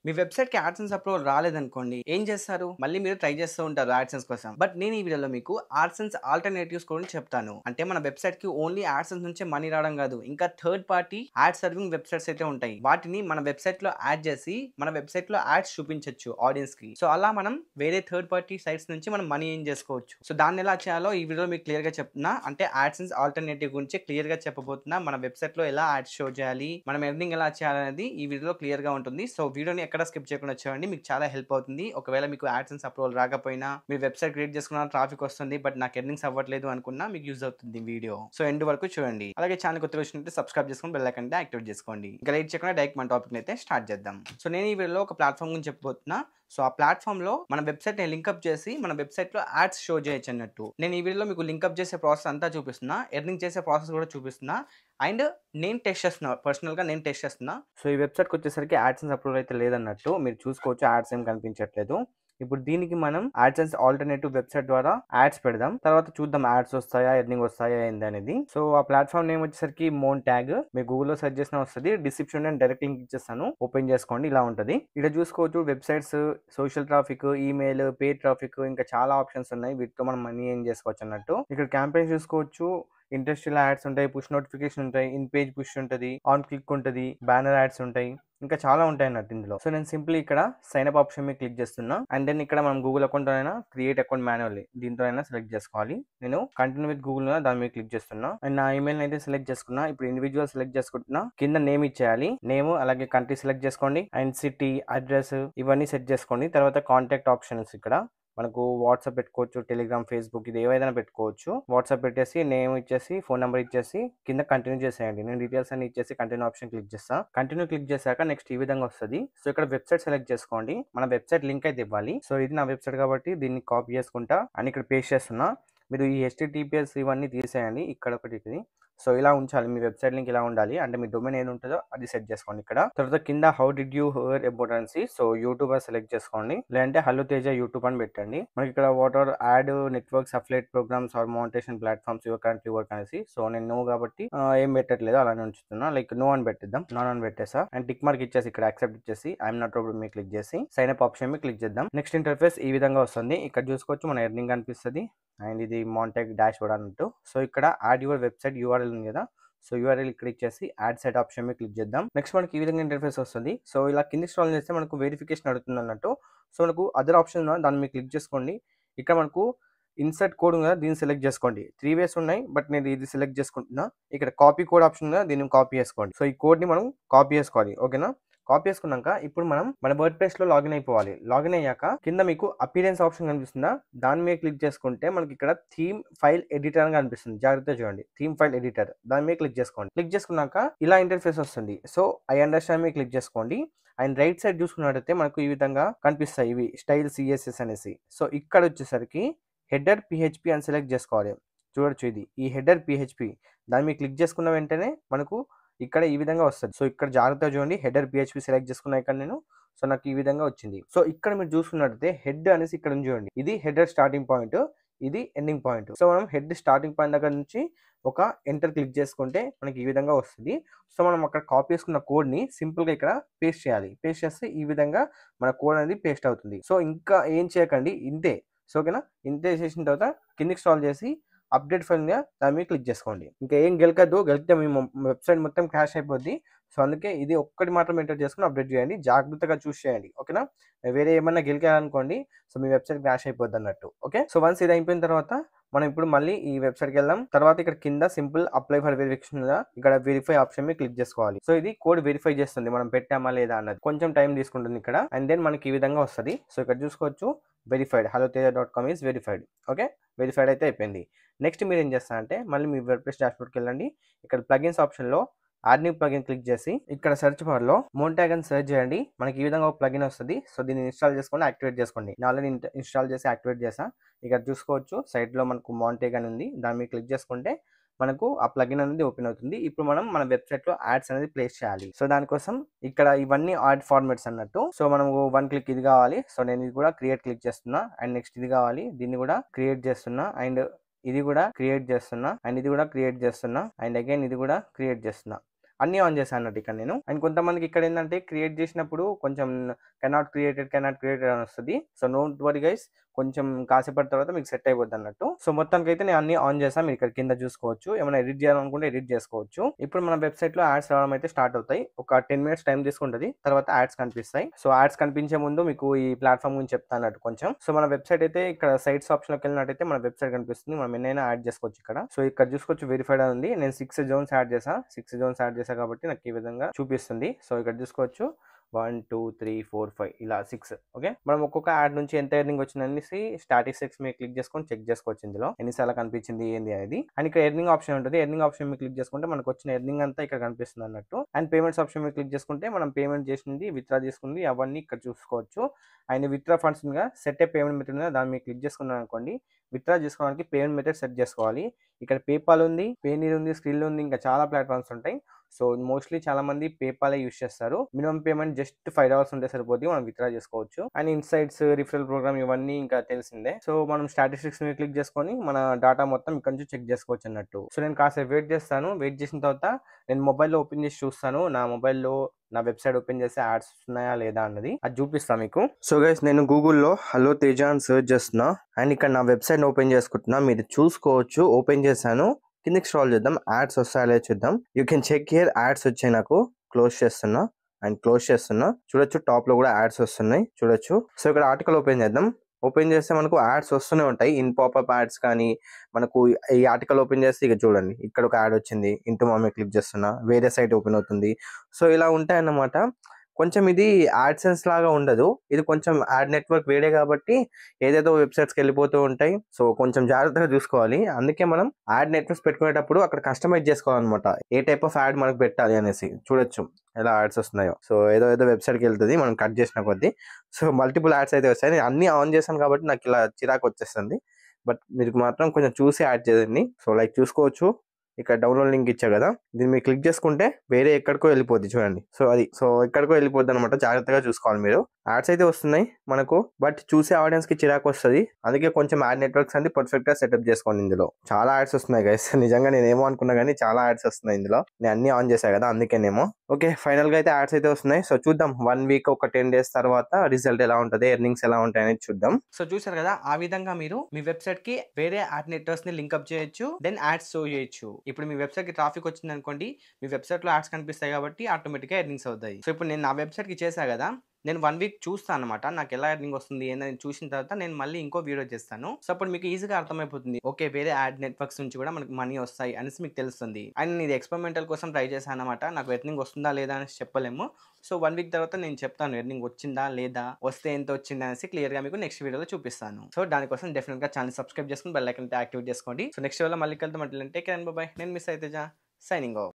మీ వెబ్‌సైట్‌కి AdSense approval రాలేదనుకోండి. ఏం చేస్తారు? మళ్ళీ మీరు ట్రై చేస్తూ ఉంటారు యాడ్సెన్స్ కోసం. బట్ నేను ఈ వీడియోలో మీకు యాడ్సెన్స్ ఆల్టర్‌నేటివ్స్ గురించి చెప్తాను. అంటే మన వెబ్‌సైట్‌కి ఓన్లీ యాడ్సెన్స్ నుంచే మనీ రావడం కాదు. ఇంకా third party add serving websites అయితే ఉంటాయి. వాటిని మన వెబ్‌సైట్‌లో యాడ్ చేసి మన వెబ్‌సైట్‌లో యాడ్స్ చూపించొచ్చు ఆడియన్స్‌కి. సో అలా మనం వేరే థర్డ్ పార్టీ సైట్స్ నుంచి మనం మనీ ఎర్న్ చేసుకోవచ్చు. సో దాన్ని ఎలా చేయాలో ఈ వీడియోలో మీకు క్లియర్‌గా చెప్తున్నా. అంటే యాడ్సెన్స్ ఆల్టర్‌నేటివ్ గురించి క్లియర్‌గా చెప్పబోతున్నా. మన వెబ్‌సైట్‌లో ఎలా యాడ్స్ షో చేయాలి? మనం ఎర్నింగ్ ఎలా చేయాలనేది ఈ వీడియోలో క్లియర్‌గా ఉంటుంది. సో వీడియోని ఎక్కడ స్కిప్ చేయకుండా చూడండి. మీకు చాలా హెల్ప్ అవుతుంది. ఒకవేళ మీకు యాడ్సెన్స్ అప్రూవల్ రాకపోయినా మీరు వెబ్‌సైట్ క్రియేట్ చేసుకున్న ట్రాఫిక్ వస్తుంది. బట్ నాకు ఎర్నింగ్స్ అవ్వట్లేదు అనుకున్నా మీకు యూజ్ అవుతుంది ఈ వీడియో. సో ఎండ్ వరకు చూడండి. అలాగే ఛానల్ కొత్తగా వచ్చినట్లయితే సబ్స్క్రైబ్ చేసుకొని బెల్ ఐకాన్ యాక్టివేట్ చేసుకోండి. ఇంకా లేట్ చేయకుండా డైరెక్ట్ మన టాపిక్ అయితే స్టార్ట్ చేద్దాం. సో నేను ఈ వీడియోలో ఒక ప్లాట్‌ఫామ్ గురించి చెప్పబోతున్నా. సో ఆ ప్లాట్‌ఫామ్‌లో మన వెబ్‌సైట్‌ని లింకప్ చేసి మన వెబ్‌సైట్‌లో యాడ్స్ షో చేయొచ్చు అన్నట్టు. నేను ఈ వీడియోలో మీకు లింకప్ చేసే ప్రాసెస్ అంతా చూపిస్తున్నా. ఎర్నింగ్ చేసే ప్రాసెస్ కూడా చూపిస్తున్నా. అండ్ నేను టెస్ట్ చేస్తున్నా. పర్సనల్‌గా నేను టెస్ట్ చేస్తున్నా. సో ఈ వెబ్‌సైట్‌కి వచ్చేసరికి యాడ్సెన్స్ అప్రూవల్ అయితే లేదన్నట్టు. మీరు చూసుకోవచ్చు యాడ్స్ ఏం కనిపించట్లేదు. ఇప్పుడు దీనికి మనం యాడ్సెన్స్ ఆల్టర్నేటివ్ వెబ్‌సైట్ ద్వారా యాడ్స్ పెడదాం. తర్వాత చూద్దాం యాడ్స్ వస్తాయా, ఎర్నింగ్ వస్తాయా ఏందనేది. సో ఆ ప్లాట్‌ఫామ్ నేమ్ వచ్చేసరికి మోన్టాగ్. మీరు గూగుల్‌లో సెర్చ్ చేసినా వస్తది. డిస్క్రిప్షన్‌లో నేను డైరెక్ట్ లింక్ ఇచ్చేస్తాను. ఓపెన్ చేసుకోండి. ఇలా ఉంటది. ఇక్కడ చూసుకోవచ్చు websites, social traffic, email, paid traffic ఇంకా చాలా ఆప్షన్స్ ఉన్నాయి. వీటితో మనం మనీ ఎర్న్ చేసుకోవచ్చు అన్నట్టు. ఇక్కడ క్యాంపెయిన్స్ చూసుకోవచ్చు. ఇండస్ట్రియల్ యాడ్స్ ఉంటాయి, పుష్ నోటిఫికేషన్ ఉంటాయి, ఇన్ పేజ్ పుష్ ఉంటది, ఆన్ క్లిక్ ఉంటది, బ్యానర్ యాడ్స్ ఉంటాయి, ఇంకా చాలా ఉంటాయి అన్నట్టు ఇందులో. సో నేను సింపుల్ ఇక్కడ సైన్ అప్ ఆప్షన్ మీద క్లిక్ చేస్తున్నా. అండ్ దెన్ ఇక్కడ మనం గూగుల్ అకౌంట్ అయినా క్రియేట్ అకౌంట్ మాన్యువల్లీ దీంతో అయినా సెలెక్ట్ చేసుకోవాలి. నేను కంటిన్యూ విత్ గూగుల్ దాని మీద క్లిక్ చేస్తున్నా. అండ్ నా ఈమెయిల్ అయితే సెలెక్ట్ చేసుకున్నా. ఇప్పుడు ఇండివిజువల్ సెలెక్ట్ చేసుకుంటున్నా. కింద నేమ్ ఇచ్చేయాలి. నేమ్ అలాగే కంట్రీ సెలెక్ట్ చేసుకోండి. అండ్ సిటీ, అడ్రస్ ఇవన్నీ సెట్ చేసుకోండి. తర్వాత కాంటాక్ట్ ఆప్షన్స్ ఇక్కడ మనకు వాట్సాప్ పెట్టుకోవచ్చు, టెలిగ్రామ్, ఫేస్బుక్ ఇది ఏవైనా పెట్టుకోవచ్చు. వాట్సాప్ పెట్టేసి నేమ్ ఇచ్చేసి ఫోన్ నెంబర్ ఇచ్చేసి కింద కంటిన్యూ చేసేయండి. నేను డీటెయిల్స్ అన్ని ఇచ్చేసి కంటిన్యూ ఆప్షన్ క్లిక్ చేస్తా. కంటిన్యూ క్లిక్ చేశాక నెక్స్ట్ ఈ విధంగా వస్తుంది. సో ఇక్కడ వెబ్సైట్ సెలెక్ట్ చేసుకోండి. మన వెబ్సైట్ లింక్ అయితే ఇవ్వాలి. సో ఇది నా వెబ్సైట్ కాబట్టి దీన్ని కాపీ చేసుకుంటా అని ఇక్కడ పేస్ట్ చేస్తున్నా. మీరు ఈ HTTPS ఇవన్నీ తీసేయండి. ఇక్కడ ఒకటి ఇది. సో ఇలా ఉంచాలి. మీ వెబ్సైట్ లింక్ ఇలా ఉండాలి. అంటే మీ డొమైన్ ఏది ఉంటుందో అది సెట్ చేసుకోండి ఇక్కడ. తర్వాత కింద how did you hear about అనేసి సో యూట్యూబర్ సెలెక్ట్ చేసుకోండి. లేదంటే హలో తేజ యూట్యూబ్ అని పెట్టండి. మనకి ఇక్కడ what are ad networks, affiliate programs or monetization platforms your currently work అనేసి. సో నేను నో కాబట్టి ఏం పెట్టట్లేదు, అలానే ఉంచుతున్నా. లైక్ నో అని పెట్టిద్దాం. నాన్ అని పెట్టేసా. అండ్ టిక్ మార్క్ ఇచ్చేసి ఇక్కడ యాక్సెప్ట్ ఇచ్చేసి ఐఎమ్ నాట్ రోబోట్ మీద క్లిక్ చేసి సైన్ అప్ ఆప్షన్ మీద క్లిక్ చేద్దాం. నెక్స్ట్ ఇంటర్ఫేస్ ఈ విధంగా వస్తుంది. ఇక్కడ చూసుకోవచ్చు మన ఎర్నింగ్ కనిపిస్తుంది. అండ్ ఇది మౌంటాగ్ డాష్ బోర్డ్ అన్నట్టు. సో ఇక్కడ యాడ్ యువర్ వెబ్సైట్ URL ఉంది కదా. సో URL ఇక్కడ ఇచ్చేసి యాడ్ సెట్ ఆప్షన్ మీద క్లిక్ చేద్దాం. నెక్స్ట్ మనకి ఈ విధంగా ఇంటర్ఫేస్ వస్తుంది. సో ఇలా కింది స్క్రోల్ చేస్తే మనకు వెరిఫికేషన్ అడుగుతుంది అన్నట్టు. సో మనకు అదర్ ఆప్షన్ దాన్ని మీరు క్లిక్ చేసుకోండి. ఇక్కడ మనకు ఇన్సర్ట్ కోడ్ ఉంది కదా, దీన్ని సెలెక్ట్ చేసుకోండి. 3 వేస్ ఉన్నాయి బట్ నేను ఇది సెలెక్ట్ చేసుకుంటున్నా. ఇక్కడ కాపీ కోడ్ ఆప్షన్ ఉంది కదా, దీన్ని కాపీ చేసుకోండి. సో ఈ కోడ్ ని మనం కాపీ చేసుకోవాలి. ఓకేనా. కాపీ చేసుకున్నాక ఇప్పుడు మనం మన వర్డ్ ప్రెస్ లో లాగిన్ అయిపోవాలి. లాగిన్ అయ్యాక కింద మీకు అపీరెన్స్ ఆప్షన్ కనిపిస్తుందా, దాని మీద క్లిక్ చేసుకుంటే మనకి ఇక్కడ థీమ్ ఫైల్ ఎడిటర్ అని కనిపిస్తుంది. జాగ్రత్తగా చూడండి. థీమ్ ఫైల్ ఎడిటర్ దాని మీద క్లిక్ చేసుకోండి. క్లిక్ చేసుకున్నాక ఇలా ఇంటర్ఫేస్ వస్తుంది. సో ఐ అండర్స్టాండ్ మీద క్లిక్ చేసుకోండి. అండ్ రైట్ సైడ్ చూసుకున్నట్టయితే మనకు ఈ విధంగా కనిపిస్తాయి ఇవి స్టైల్ CSS అనేసి. సో ఇక్కడ వచ్చేసరికి హెడర్ PHP అని సెలెక్ట్ చేసుకోవాలి. చూడొచ్చు ఇది ఈ హెడర్ PHP దాని మీద క్లిక్ చేసుకున్న వెంటనే మనకు ఇక్కడ ఈ విధంగా వస్తుంది. సో ఇక్కడ జాగ్రత్తగా చూడండి. హెడర్ PHP సెలెక్ట్ చేసుకున్నా ఇక్కడ నేను. సో నాకు ఈ విధంగా వచ్చింది. సో ఇక్కడ మీరు చూసుకున్నట్టయితే హెడ్ అనేసి ఇక్కడ చూడండి. ఇది హెడర్ స్టార్టింగ్ పాయింట్, ఇది ఎండింగ్ పాయింట్. సో మనం హెడ్ స్టార్టింగ్ పాయింట్ దగ్గర నుంచి ఒక ఎంటర్ క్లిక్ చేసుకుంటే మనకి ఈ విధంగా వస్తుంది. సో మనం అక్కడ కాపీ చేసుకున్న కోడ్ ని సింపుల్ గా ఇక్కడ పేస్ట్ చేయాలి. పేస్ట్ చేస్తే ఈ విధంగా మన కోడ్ అనేది పేస్ట్ అవుతుంది. సో ఇంకా ఏం చేయకండి, ఇంతే. సో ఓకేనా. ఇంతే చేసిన తర్వాత కిందికి స్క్రాల్ చేసి అప్డేట్ ఫైల్ మీద దాని మీద క్లిక్ చేసుకోండి. ఇంకా ఏం గెలకద్దు, గెలికితే మీ వెబ్సైట్ మొత్తం క్రాష్ అయిపోద్ది. సో అందుకే ఇది ఒక్కటి మాత్రం ఎంటర్ చేసుకుని అప్డేట్ చేయండి. జాగ్రత్తగా చూస్ చేయండి. ఓకేనా. వేరే ఏమన్నా గెలికారనుకోండి సో మీ వెబ్సైట్ క్రాష్ అయిపోద్ది అన్నట్టు. ఓకే. సో వన్స్ ఇది అయిపోయిన తర్వాత మనం ఇప్పుడు మళ్ళీ ఈ వెబ్సైట్కి వెళ్దాం. తర్వాత ఇక్కడ కింద సింపుల్ అప్లై ఫర్ వెరిఫికేషన్ మీద ఇక్కడ వెరిఫై ఆప్షన్ మీద క్లిక్ చేసుకోవాలి. సో ఇది కోడ్ వెరిఫై చేస్తుంది మనం పెట్టామా లేదా అన్నది. కొంచెం టైం తీసుకుంటుంది ఇక్కడ. అండ్ దెన్ మనకి ఈ విధంగా వస్తుంది. సో ఇక్కడ చూసుకోవచ్చు verified haloteja.com is verified. Okay. Verified అయితే అయిపోయింది. నెక్స్ట్ మీరు ఏం చేస్తారంటే మళ్ళీ మీ వర్డ్ప్రెస్ డాష్బోర్డ్కి వెళ్ళండి. ఇక్కడ ప్లగిన్స్ ఆప్షన్లో యాడ్ న్యూ ప్లగిన్ క్లిక్ చేసి ఇక్కడ సెర్చ్ బార్లో మోన్టాగ్ అని సెర్చ్ చేయండి. మనకి ఈ విధంగా ఒక ప్లగిన్ వస్తుంది. సో దీన్ని ఇన్స్టాల్ చేసుకొని యాక్టివేట్ చేసుకోండి. నేను ఆల్రెడీ ఇన్స్టాల్ చేసి యాక్టివేట్ చేసా. ఇక్కడ చూసుకోవచ్చు సైడ్లో మనకు మోన్టాగ్ అని ఉంది. దాని మీద క్లిక్ చేసుకుంటే మనకు ఆ ప్లగిన్ అనేది ఓపెన్ అవుతుంది. ఇప్పుడు మనం మన వెబ్సైట్ లో యాడ్స్ అనేది ప్లేస్ చేయాలి. సో దానికోసం ఇక్కడ ఇవన్నీ యాడ్ ఫార్మాట్స్ అన్నట్టు. సో మనం 1 క్లిక్ ఇది కావాలి. సో నేను ఇది కూడా క్రియేట్ క్లిక్ చేస్తున్నా. అండ్ నెక్స్ట్ ఇది కావాలి, దీన్ని కూడా క్రియేట్ చేస్తున్నా. అండ్ ఇది కూడా క్రియేట్ చేస్తున్నా. అండ్ ఇది కూడా క్రియేట్ చేస్తున్నా. అండ్ అగైన్ ఇది కూడా క్రియేట్ చేస్తున్నా. అన్నీ ఆన్ చేశాను అన్నట్టు ఇక్కడ నేను. అండ్ కొంతమందికి ఇక్కడ ఏంటంటే క్రియేట్ చేసినప్పుడు కొంచెం కెనాట్ క్రియేటెడ్ అని వస్తుంది. సో డోంట్ వరీ గైస్, కొంచెం కాసేపటి తర్వాత మీకు సెట్ అయిపోద్ది అన్నట్టు. సో మొత్తానికి అయితే నేను అన్ని ఆన్ చేస్తాను, మీరు ఇక్కడ కింద చూసుకోవచ్చు. ఏమైనా ఎడిట్ చేయాలనుకుంటే ఎడిట్ చేసుకోవచ్చు. ఇప్పుడు మన వెబ్సైట్ లో యాడ్స్ రావడం అయితే స్టార్ట్ అవుతాయి. ఒక 10 minutes టైం తీసుకుంటది, తర్వాత యాడ్స్ కనిపిస్తాయి. సో యాడ్స్ కనిపించే ముందు మీకు ఈ ప్లాట్ఫామ్ గురించి చెప్తాను అన్నట్టు కొంచెం. సో మన వెబ్సైట్ అయితే ఇక్కడ సైట్స్ ఆప్షన్ లోకి వెళ్ళినట్టయితే మన వెబ్సైట్ కనిపిస్తుంది. మనం ఎన్నైనా యాడ్ చేసుకోవచ్చు ఇక్కడ. సో ఇక్కడ చూసుకోవచ్చు వెరిఫైడ్ ఉంది. నేను 6 zones యాడ్ చేసా కాబట్టి నాకు ఈ విధంగా చూపిస్తుంది. సో ఇక్కడ చూసుకోవచ్చు 1 2 3 4 5 ఇలా 6. ఓకే, మనం ఒక్కొక్క యాడ్ నుంచి ఎంత ఎర్నింగ్ వచ్చిందనేసి స్టాటిస్టిక్స్ మీరు క్లిక్ చేసుకొని చెక్ చేసుకోవచ్చు. ఇందులో ఎన్నిసార్లు కనిపించింది ఏంది అనేది. అండ్ ఇక్కడ ఎర్నింగ్ ఆప్షన్ ఉంటుంది. ఎర్నింగ్ ఆప్షన్ మీరు క్లిక్ చేసుకుంటే మనకు వచ్చిన ఎర్నింగ్ అంతా ఇక్కడ కనిపిస్తుంది అన్నట్టు. అండ్ పేమెంట్స్ ఆప్షన్ మీరు క్లిక్ చేసుకుంటే మనం పేమెంట్ చేసింది, విత్డ్రా చేసుకుంది అవన్నీ ఇక్కడ చూసుకోవచ్చు. అండ్ విత్డ్రా ఫండ్స్ గా సెట్ ఏ పేమెంట్ మెథడ్ ఉందా దాన్ని మీరు క్లిక్ చేసుకున్నాను అనుకోండి, విత్డ్రా చేసుకోవడానికి పేమెంట్ మెథడ్ సెట్ చేసుకోవాలి. ఇక్కడ పేపాల్ ఉంది, పేనీర్ ఉంది, స్క్రిల్ ఉంది, ఇంకా చాలా ప్లాట్ఫామ్స్ ఉంటాయి. సో మోస్ట్లీ చాలా మంది పేపాలే యూస్ చేస్తారు. మినిమం పేమెంట్ జస్ట్ $5 ఉంటే సరిపోతుంది, మనం విత్డ్రా చేసుకోవచ్చు. అండ్ ఇన్సైట్స్, రిఫరల్ ప్రోగ్రామ్ ఇవన్నీ ఇంకా తెలిసిందే. సో మనం స్టాటిస్టిక్స్ మీద క్లిక్ చేసుకొని మన డేటా మొత్తం ఇక్కడ నుంచి చెక్ చేసుకోవచ్చు అన్నట్టు. సో నేను కాసేపు వెయిట్ చేస్తాను. వెయిట్ చేసిన తర్వాత నేను మొబైల్లో ఓపెన్ చేసి చూస్తాను. నా మొబైల్లో నా వెబ్సైట్ ఓపెన్ చేస్తే యాడ్స్ ఉన్నాయా లేదా అన్నది అది చూపిస్తా మీకు. సో గైస్, నేను గూగుల్లో హలో తేజ అని సెర్చ్ చేస్తున్నా. అండ్ ఇక్కడ నా వెబ్సైట్ ఓపెన్ చేసుకుంటున్నా, మీరు చూసుకోవచ్చు. ఓపెన్ చేశాను, కిందకి స్క్రాల్ చేద్దాం, యాడ్స్ వస్తాయో లేదో చూద్దాం. You can check here, ads వచ్చాయి నాకు. క్లోజ్ చేస్తున్నా అండ్ క్లోజ్ చేస్తున్నా. చూడొచ్చు టాప్ లో కూడా యాడ్స్ వస్తున్నాయి చూడొచ్చు. సో ఇక్కడ ఆర్టికల్ ఓపెన్ చేద్దాం. ఓపెన్ చేస్తే మనకు యాడ్స్ వస్తూనే ఉంటాయి, ఇన్ పాపప్ యాడ్స్ కానీ. మనకు ఈ ఆర్టికల్ ఓపెన్ చేస్తే ఇక చూడండి, ఇక్కడ ఒక యాడ్ వచ్చింది, ఇంటూ మామే క్లిక్ చేస్తున్నా, వేరే సైట్ ఓపెన్ అవుతుంది. సో ఇలా ఉంటాయన్నమాట. కొంచెం ఇది యాడ్సెన్స్ లాగా ఉండదు, ఇది కొంచెం యాడ్ నెట్వర్క్ వేడే కాబట్టి ఏదేదో వెబ్సైట్స్కి వెళ్ళిపోతూ ఉంటాయి. సో కొంచెం జాగ్రత్తగా చూసుకోవాలి. అందుకే మనం యాడ్ నెట్వర్క్స్ పెట్టుకునేటప్పుడు అక్కడ కస్టమైజ్ చేసుకోవాలన్నమాట, ఏ టైప్ ఆఫ్ యాడ్ మనకు పెట్టాలి అనేసి. చూడొచ్చు ఎలా యాడ్స్ వస్తున్నాయో. సో ఏదో వెబ్సైట్కి వెళ్తుంది మనం కట్ చేసిన కొద్దీ. సో మల్టిపుల్ యాడ్స్ అయితే వస్తాయి. నేను అన్ని ఆన్ చేశాను కాబట్టి నాకు ఇలా చిరాకు వచ్చేస్తుంది. బట్ మీరు మాత్రం కొంచెం చూసి యాడ్ చేయండి. సో లైక్ చూసుకోవచ్చు, ఇక్కడ డౌన్లోడ్ లింక్ ఇచ్చా కదా, దీన్ని మీరు క్లిక్ చేసుకుంటే వేరే ఎక్కడికో వెళ్ళిపోద్ది చూడండి. సో ఎక్కడికో వెళ్ళిపోద్ది అనమాట, జాగ్రత్తగా చూసుకోవాలి మీరు. యాడ్స్ అయితే వస్తున్నాయి మనకు, బట్ చూసే ఆడియన్స్ కి చిరాకు వస్తుంది. అందుకే కొంచెం యాడ్ నెట్వర్క్స్ అనేది పర్ఫెక్ట్ గా సెటప్ చేసుకోండి. ఇందులో చాలా యాడ్స్ వస్తున్నాయి గైస్, నిజంగా నేను ఏమో అనుకున్నా కానీ చాలా యాడ్స్ వస్తున్నాయి ఇందులో. నేను అన్ని ఆన్ చేశా కదా అందుకేనేమో. ఓకే, ఫైనల్ గా అయితే యాడ్స్ అయితే వస్తున్నాయి. సో చూద్దాం 1 week ఒక 10 days తర్వాత రిజల్ట్ ఎలా ఉంటుంది, ఎర్నింగ్స్ ఎలా ఉంటాయి అనేది చూద్దాం. సో చూసారు కదా, ఆ విధంగా మీరు మీ వెబ్సైట్ కి వేరే యాడ్ నెట్వర్క్స్ ని లింక్ అప్ చేయొచ్చు, దెన్ యాడ్స్ షో చేయొచ్చు. ఇప్పుడు మీ వెబ్సైట్ కి ట్రాఫిక్ వచ్చింది అనుకోండి, మీ వెబ్సైట్ లో యాడ్స్ కనిపిస్తాయి కాబట్టి ఆటోమేటిక్ గా ఎర్నింగ్స్ అవుతాయి. సో ఇప్పుడు నేను నా వెబ్సైట్ కి చేసా కదా, నేను 1 week చూస్తాను అనమాట, నాకు ఎలా ఎర్నింగ్ వస్తుంది ఏందని చూసిన తర్వాత నేను మళ్ళీ ఇంకో వీడియో చేస్తాను. సో అప్పుడు మీకు ఈజీగా అర్థమైపోతుంది, ఓకే వేరే యాడ్ నెట్వర్క్స్ నుంచి కూడా మనకి మనీ వస్తాయి అనేసి మీకు తెలుస్తుంది. అండ్ ఇది ఎక్స్పెరిమెంటల్ కోసం ట్రై చేశాను అనమాట, నాకు ఎర్నింగ్ వస్తుందా లేదా అని చెప్పలేము. సో 1 week తర్వాత నేను చెప్తాను ఎర్నింగ్ వచ్చిందా లేదా, వస్తే ఎంత వచ్చింది అనేసి క్లియర్ గా మీకు నెక్స్ట్ వీడియోలో చూపిస్తాను. సో దానికోసం డెఫినెట్ గా ఛానల్ సబ్స్క్రైబ్ చేసుకుని బెల్ ఐకాన్ యాక్టివేట్ చేసుకోండి. సో నెక్స్ట్ వీడియోలో మళ్ళీ కలుద్దాం. అంటే టేక్ కేర్ అండ్ బై. నేను మిస్ అయితే సైనింగ్ ఆఫ్.